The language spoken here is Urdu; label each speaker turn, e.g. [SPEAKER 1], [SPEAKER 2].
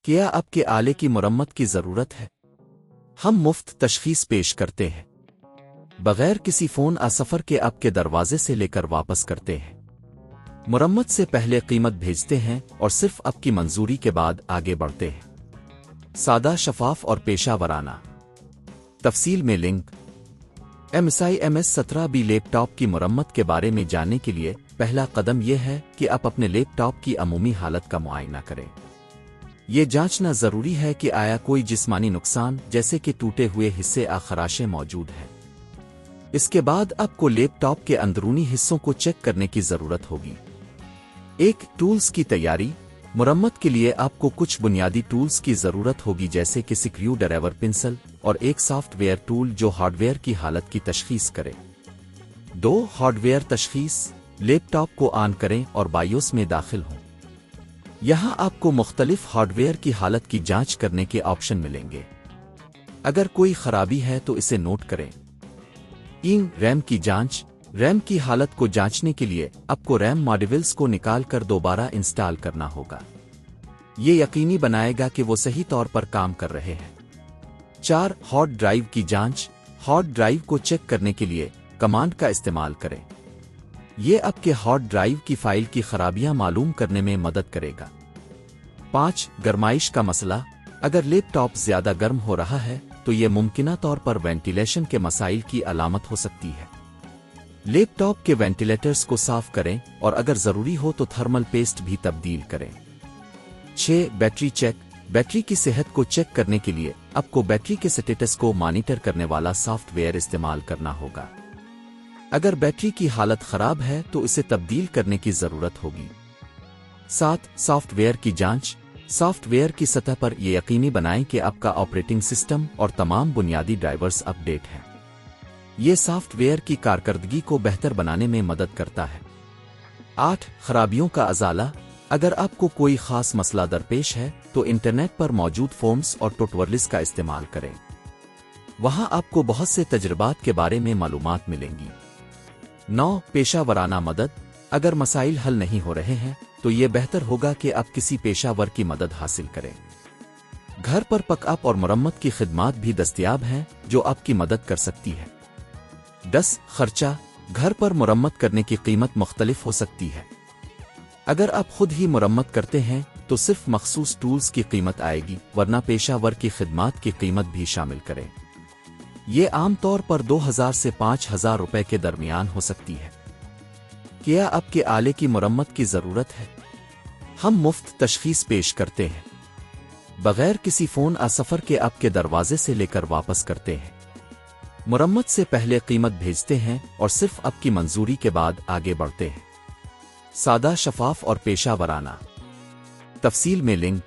[SPEAKER 1] کیا اب کے آلے کی مرمت کی ضرورت ہے؟ ہم مفت تشخیص پیش کرتے ہیں بغیر کسی فون سفر کے اب کے دروازے سے لے کر واپس کرتے ہیں۔ مرمت سے پہلے قیمت بھیجتے ہیں اور صرف اب کی منظوری کے بعد آگے بڑھتے ہیں۔ سادہ، شفاف اور پیشہ ورانہ۔ تفصیل میں لنک۔ Msi Ms17B لیپ ٹاپ کی مرمت کے بارے میں جاننے کے لیے پہلا قدم یہ ہے کہ آپ اپنے لیپ ٹاپ کی عمومی حالت کا معائنہ کریں۔ یہ جانچنا ضروری ہے کہ آیا کوئی جسمانی نقصان جیسے کہ ٹوٹے ہوئے حصے خراشیں موجود ہیں۔ اس کے بعد آپ کو لیپ ٹاپ کے اندرونی حصوں کو چیک کرنے کی ضرورت ہوگی۔ ایک، ٹولز کی تیاری۔ مرمت کے لیے آپ کو کچھ بنیادی ٹولز کی ضرورت ہوگی جیسے کہ سکریو ڈرایور، پنسل اور ایک سافٹ ویئر ٹول جو ہارڈ ویئر کی حالت کی تشخیص کرے۔ 2، ہارڈ ویئر تشخیص۔ لیپ ٹاپ کو آن کریں اور بائیوس میں داخل ہوں۔ یہاں آپ کو مختلف ہارڈ ویئر کی حالت کی جانچ کرنے کے آپشن ملیں گے۔ اگر کوئی خرابی ہے تو اسے نوٹ کریں۔ 3، ریم کی جانچ۔ ریم کی حالت کو جانچنے کے لیے آپ کو ریم ماڈیولز کو نکال کر دوبارہ انسٹال کرنا ہوگا۔ یہ یقینی بنائے گا کہ وہ صحیح طور پر کام کر رہے ہیں۔ 4، ہارڈ ڈرائیو کی جانچ۔ ہارڈ ڈرائیو کو چیک کرنے کے لیے کمانڈ کا استعمال کریں۔ یہ آپ کے ہارڈ ڈرائیو کی فائل کی خرابیاں معلوم کرنے میں مدد کرے گا۔ 5، گرمائش کا مسئلہ۔ اگر لیپ ٹاپ زیادہ گرم ہو رہا ہے تو یہ ممکنہ طور پر وینٹیلیشن کے مسائل کی علامت ہو سکتی ہے۔ لیپ ٹاپ کے وینٹیلیٹرز کو صاف کریں اور اگر ضروری ہو تو تھرمل پیسٹ بھی تبدیل کریں۔ 6، بیٹری چیک۔ بیٹری کی صحت کو چیک کرنے کے لیے آپ کو بیٹری کے سٹیٹس کو مانیٹر کرنے والا سافٹ ویئر استعمال کرنا ہوگا۔ اگر بیٹری کی حالت خراب ہے تو اسے تبدیل کرنے کی ضرورت ہوگی۔ 7، سافٹ ویئر کی جانچ۔ سافٹ ویئر کی سطح پر یہ یقینی بنائیں کہ آپ کا آپریٹنگ سسٹم اور تمام بنیادی ڈرائیورز اپ ڈیٹ ہیں۔ یہ سافٹ ویئر کی کارکردگی کو بہتر بنانے میں مدد کرتا ہے۔ 8، خرابیوں کا ازالہ۔ اگر آپ کو کوئی خاص مسئلہ درپیش ہے تو انٹرنیٹ پر موجود فورمز اور ٹیوٹوریلز کا استعمال کریں۔ وہاں آپ کو بہت سے تجربات کے بارے میں معلومات ملیں گی۔ 9، پیشہ ورانہ مدد۔ اگر مسائل حل نہیں ہو رہے ہیں تو یہ بہتر ہوگا کہ آپ کسی پیشہ ور کی مدد حاصل کریں۔ گھر پر پک اپ اور مرمت کی خدمات بھی دستیاب ہیں جو آپ کی مدد کر سکتی ہے۔ 10، خرچہ۔ گھر پر مرمت کرنے کی قیمت مختلف ہو سکتی ہے۔ اگر آپ خود ہی مرمت کرتے ہیں تو صرف مخصوص ٹولز کی قیمت آئے گی، ورنہ پیشہ ور کی خدمات کی قیمت بھی شامل کریں۔ یہ عام طور پر 2000 سے 5000 روپے کے درمیان ہو سکتی ہے۔ کیا آپ کے آلے کی مرمت کی ضرورت ہے؟ ہم مفت تشخیص پیش کرتے ہیں بغیر کسی فون سفر کے آپ کے دروازے سے لے کر واپس کرتے ہیں۔ مرمت سے پہلے قیمت بھیجتے ہیں اور صرف اب کی منظوری کے بعد آگے بڑھتے ہیں۔ سادہ، شفاف اور پیشہ ورانہ۔ تفصیل میں لنک۔